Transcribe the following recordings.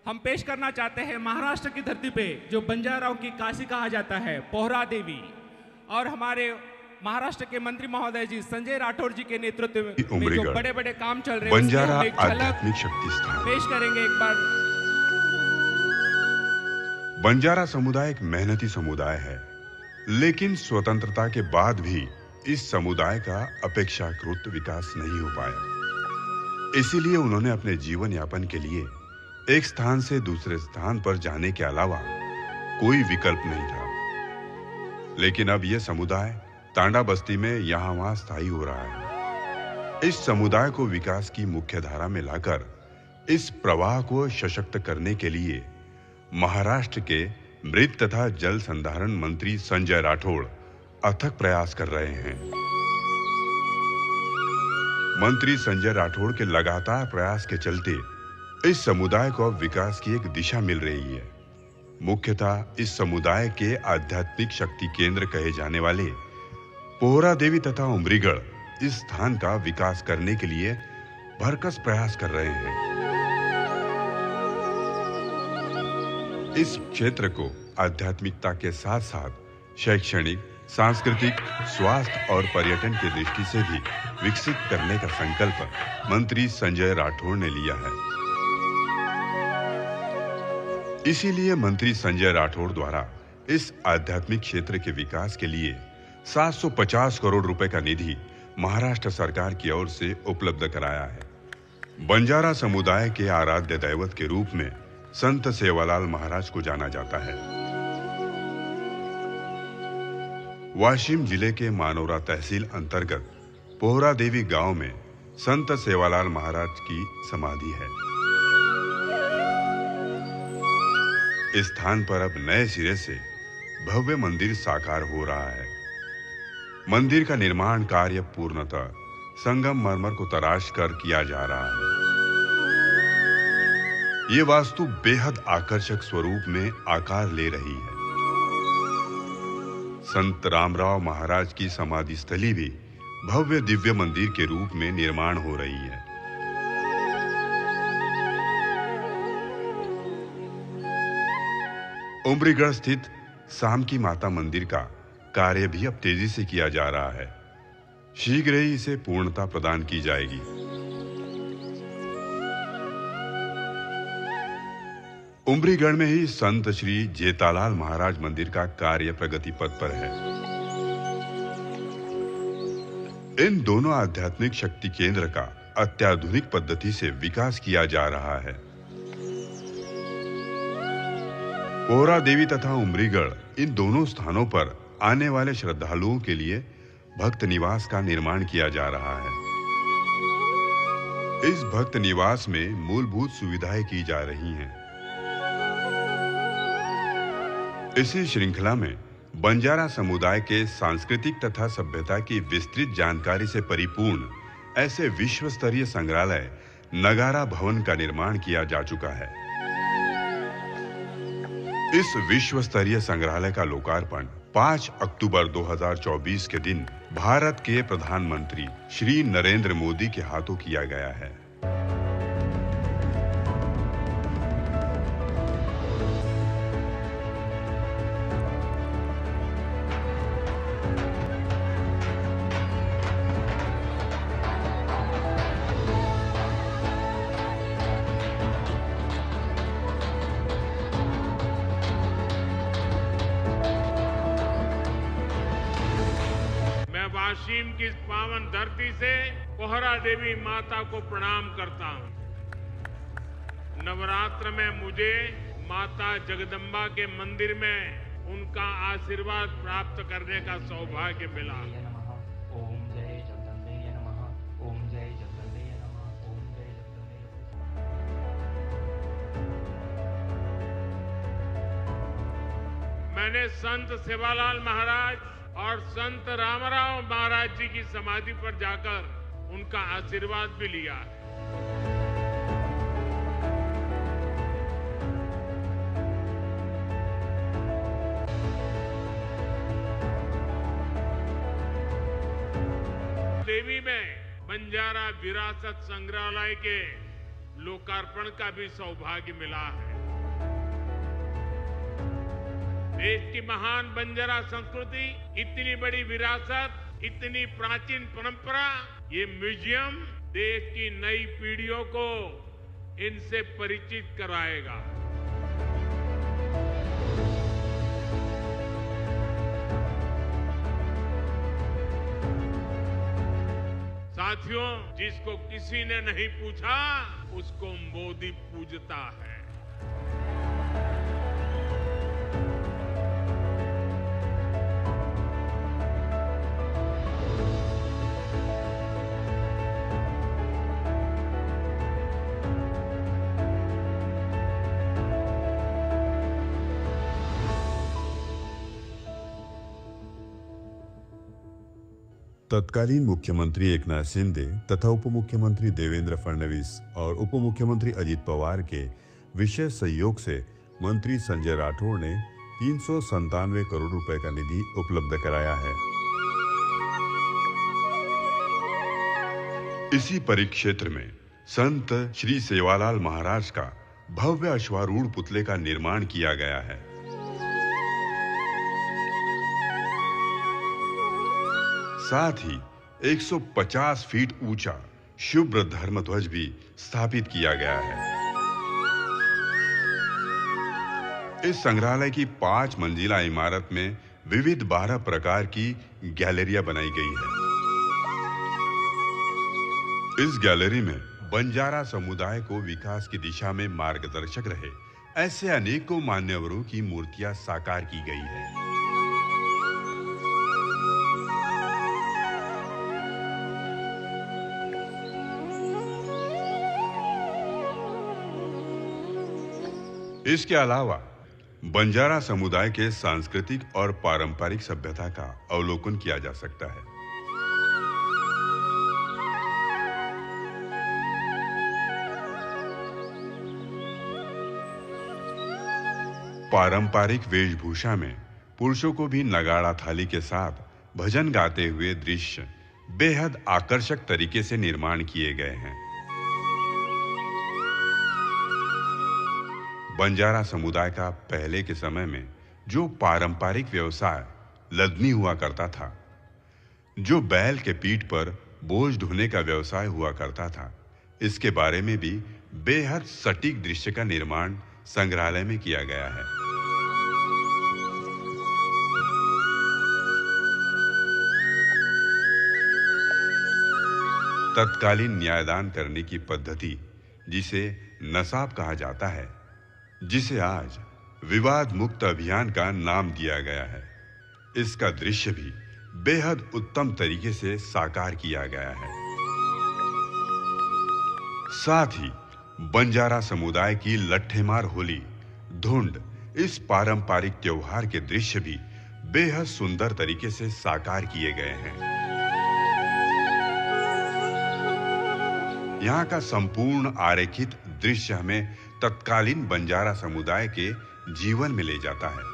हम पेश करना चाहते हैं महाराष्ट्र की धरती पे जो बंजाराओं की काशी कहा जाता है, पोहरा देवी, और हमारे महाराष्ट्र के मंत्री महोदय जी संजय राठौड़ जी के नेतृत्व में जो बड़े बड़े काम चल रहे हैं बंजारा उसकी हम एक झलक आध्यात्मिक शक्ति स्थान पेश करेंगे एक बार। बंजारा समुदाय एक मेहनती समुदाय है, लेकिन स्वतंत्रता के बाद भी इस समुदाय का अपेक्षाकृत विकास नहीं हो पाया। इसीलिए उन्होंने अपने जीवन यापन के लिए एक स्थान से दूसरे स्थान पर जाने के अलावा कोई विकल्प नहीं था। लेकिन अब यह समुदाय तांडा बस्ती में यहाँ वहां स्थायी हो रहा है। इस समुदाय को विकास की मुख्य धारा में लाकर इस प्रवाह को सशक्त करने के लिए महाराष्ट्र के मृत तथा जल संधारण मंत्री संजय राठौड़ अथक प्रयास कर रहे हैं। मंत्री संजय राठौड़ के लगातार प्रयास के चलते इस समुदाय को अब विकास की एक दिशा मिल रही है। मुख्यतः इस समुदाय के आध्यात्मिक शक्ति केंद्र कहे जाने वाले पोहरा देवी तथा उमरीगढ़ इस स्थान का विकास करने के लिए भरकस प्रयास कर रहे हैं। इस क्षेत्र को आध्यात्मिकता के साथ साथ शैक्षणिक, सांस्कृतिक, स्वास्थ्य और पर्यटन की दृष्टि से भी विकसित करने का संकल्प मंत्री संजय राठौड़ ने लिया है। इसीलिए मंत्री संजय राठौड़ द्वारा इस आध्यात्मिक क्षेत्र के विकास के लिए 750 करोड़ रुपए का निधि महाराष्ट्र सरकार की ओर से उपलब्ध कराया है। बंजारा समुदाय के आराध्य दैवत के रूप में संत सेवालाल महाराज को जाना जाता है। वाशिम जिले के मानोरा तहसील अंतर्गत पोहरा देवी गांव में संत सेवालाल महाराज की समाधि है। इस स्थान पर अब नए सिरे से भव्य मंदिर साकार हो रहा है। मंदिर का निर्माण कार्य पूर्णतः संगमरमर को तराश कर किया जा रहा है। ये वास्तु बेहद आकर्षक स्वरूप में आकार ले रही है। संत रामराव महाराज की समाधि स्थली भी भव्य दिव्य मंदिर के रूप में निर्माण हो रही है। उमरीगढ़ स्थित सामकी माता मंदिर का कार्य भी अब तेजी से किया जा रहा है। शीघ्र ही इसे पूर्णता प्रदान की जाएगी। उमरीगढ़ में ही संत श्री जेतालाल महाराज मंदिर का कार्य प्रगति पथ पर है। इन दोनों आध्यात्मिक शक्ति केंद्र का अत्याधुनिक पद्धति से विकास किया जा रहा है। पोहरा देवी तथा उमरीगढ़ इन दोनों स्थानों पर आने वाले श्रद्धालुओं के लिए भक्त निवास का निर्माण किया जा रहा है। इस भक्त निवास में मूलभूत सुविधाएं की जा रही हैं। इसी श्रृंखला में बंजारा समुदाय के सांस्कृतिक तथा सभ्यता की विस्तृत जानकारी से परिपूर्ण ऐसे विश्व स्तरीय संग्रहालय नगारा भवन का निर्माण किया जा चुका है। इस विश्व स्तरीय संग्रहालय का लोकार्पण 5 अक्टूबर 2024 के दिन भारत के प्रधानमंत्री श्री नरेंद्र मोदी के हाथों किया गया है। वाशिम की इस पावन धरती से पोहरा देवी माता को प्रणाम करता हूं। नवरात्र में मुझे माता जगदम्बा के मंदिर में उनका आशीर्वाद प्राप्त करने का सौभाग्य मिला। ओम जय जगदम्बे नमः। ओम जय जगदम्बे नमः। ओम जय जगदम्बे नमः। मैंने संत सेवालाल महाराज और संत रामराव महाराज जी की समाधि पर जाकर उनका आशीर्वाद भी लिया है। देवी में बंजारा विरासत संग्रहालय के लोकार्पण का भी सौभाग्य मिला है। देश की महान बंजारा संस्कृति, इतनी बड़ी विरासत, इतनी प्राचीन परंपरा, ये म्यूजियम देश की नई पीढ़ियों को इनसे परिचित कराएगा। साथियों, जिसको किसी ने नहीं पूछा, उसको मोदी पूजता है। तत्कालीन मुख्यमंत्री एकनाथ शिंदे तथा उप मुख्यमंत्री देवेंद्र फडणवीस और उप मुख्यमंत्री अजित पवार के विशेष सहयोग से मंत्री संजय राठौड़ ने 397 करोड़ रुपए का निधि उपलब्ध कराया है। इसी परिक्षेत्र में संत श्री सेवालाल महाराज का भव्य अश्वारूढ़ पुतले का निर्माण किया गया है। साथ ही 150 फीट ऊंचा शुभ्र धर्म ध्वज भी स्थापित किया गया है। इस संग्रहालय की 5 मंजिला इमारत में विविध 12 प्रकार की गैलरियां बनाई गई है। इस गैलरी में बंजारा समुदाय को विकास की दिशा में मार्गदर्शक रहे ऐसे अनेकों मान्यवरों की मूर्तियां साकार की गई है। इसके अलावा बंजारा समुदाय के सांस्कृतिक और पारंपरिक सभ्यता का अवलोकन किया जा सकता है। पारंपरिक वेशभूषा में पुरुषों को भी नगाड़ा थाली के साथ भजन गाते हुए दृश्य बेहद आकर्षक तरीके से निर्माण किए गए हैं। बंजारा समुदाय का पहले के समय में जो पारंपरिक व्यवसाय लदनी हुआ करता था, जो बैल के पीठ पर बोझ ढोने का व्यवसाय हुआ करता था, इसके बारे में भी बेहद सटीक दृश्य का निर्माण संग्रहालय में किया गया है। तत्कालीन न्यायदान करने की पद्धति, जिसे नसाब कहा जाता है, जिसे आज विवाद मुक्त अभियान का नाम दिया गया है, इसका दृश्य भी बेहद उत्तम तरीके से साकार किया गया है। साथ ही बंजारा समुदाय की लट्ठेमार होली, धुंड, इस पारंपरिक त्योहार के दृश्य भी बेहद सुंदर तरीके से साकार किए गए हैं। यहाँ का संपूर्ण आरेखित दृश्य हमें तत्कालीन बंजारा समुदाय के जीवन में ले जाता है।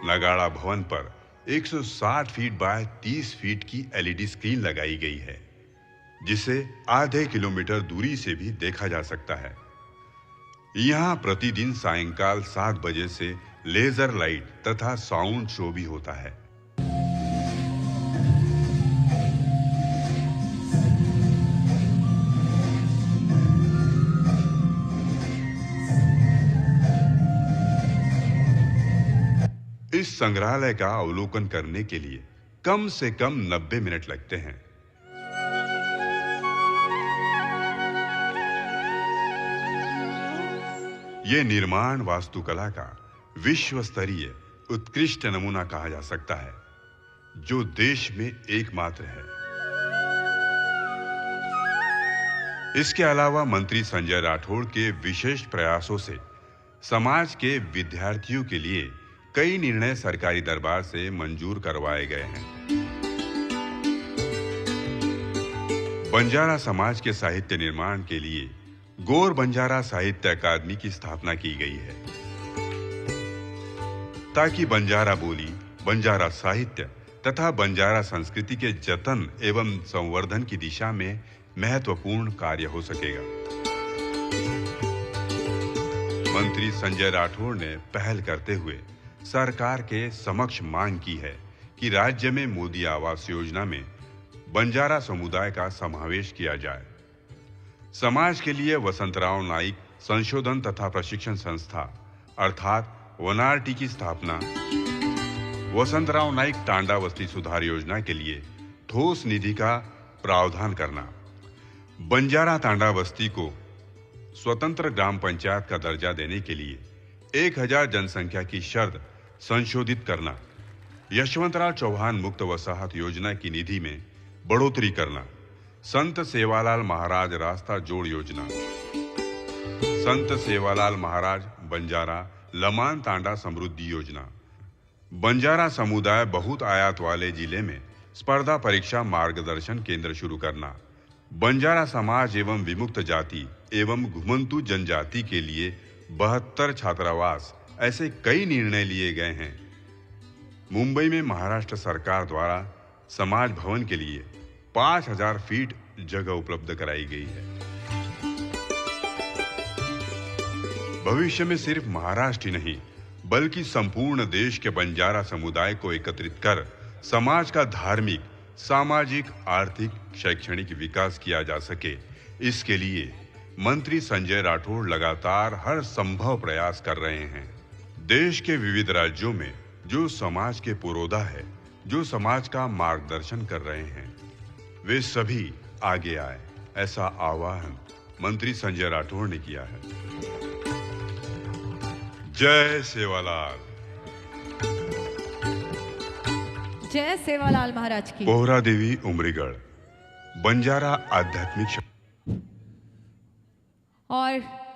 नगाड़ा भवन पर 160 फीट बाय 30 फीट की एलईडी स्क्रीन लगाई गई है, जिसे आधे किलोमीटर दूरी से भी देखा जा सकता है। यहां प्रतिदिन सायंकाल 7 बजे से लेजर लाइट तथा साउंड शो भी होता है। इस संग्रहालय का अवलोकन करने के लिए कम से कम 90 मिनट लगते हैं। यह निर्माण वास्तुकला का विश्व स्तरीय उत्कृष्ट नमूना कहा जा सकता है, जो देश में एकमात्र है। इसके अलावा मंत्री संजय राठौड़ के विशेष प्रयासों से समाज के विद्यार्थियों के लिए कई निर्णय सरकारी दरबार से मंजूर करवाए गए हैं। बंजारा समाज के साहित्य निर्माण के लिए गौर बंजारा साहित्य अकादमी की स्थापना की गई है, ताकि बंजारा बोली, बंजारा साहित्य तथा बंजारा संस्कृति के जतन एवं संवर्धन की दिशा में महत्वपूर्ण कार्य हो सकेगा। मंत्री संजय राठौड़ ने पहल करते हुए सरकार के समक्ष मांग की है कि राज्य में मोदी आवास योजना में बंजारा समुदाय का समावेश किया जाए। समाज के लिए वसंतराव नाइक संशोधन तथा प्रशिक्षण संस्था अर्थात वनारटी की स्थापना, वसंतराव नाइक टांडा बस्ती सुधार योजना के लिए ठोस निधि का प्रावधान करना, बंजारा टांडा बस्ती को स्वतंत्र ग्राम पंचायत का दर्जा देने के लिए 1000 जनसंख्या की शर्त संशोधित करना, यशवंतराव चौहान मुक्त वसाहत योजना की निधि में बढ़ोतरी करना, संत सेवालाल महाराज रास्ता जोड़ योजना, संत सेवालाल महाराज बंजारा लमान तांडा समृद्धि योजना, बंजारा समुदाय बहुत आयात वाले जिले में स्पर्धा परीक्षा मार्गदर्शन केंद्र शुरू करना, बंजारा समाज एवं विमुक्त जाति एवं घुमंतु जनजाति के लिए 72 छात्रावास, ऐसे कई निर्णय लिए गए हैं। मुंबई में महाराष्ट्र सरकार द्वारा समाज भवन के लिए 5000 फीट जगह उपलब्ध कराई गई है। भविष्य में सिर्फ महाराष्ट्र ही नहीं बल्कि संपूर्ण देश के बंजारा समुदाय को एकत्रित कर समाज का धार्मिक, सामाजिक, आर्थिक, शैक्षणिक विकास किया जा सके, इसके लिए मंत्री संजय राठौड़ लगातार हर संभव प्रयास कर रहे हैं। देश के विविध राज्यों में जो समाज के पुरोधा है, जो समाज का मार्गदर्शन कर रहे हैं, वे सभी आगे आए, ऐसा आह्वान मंत्री संजय राठौड़ ने किया है। जय सेवालाल। जय सेवालाल महाराज की। पोहरा देवी उमरीगढ़ बंजारा आध्यात्मिक और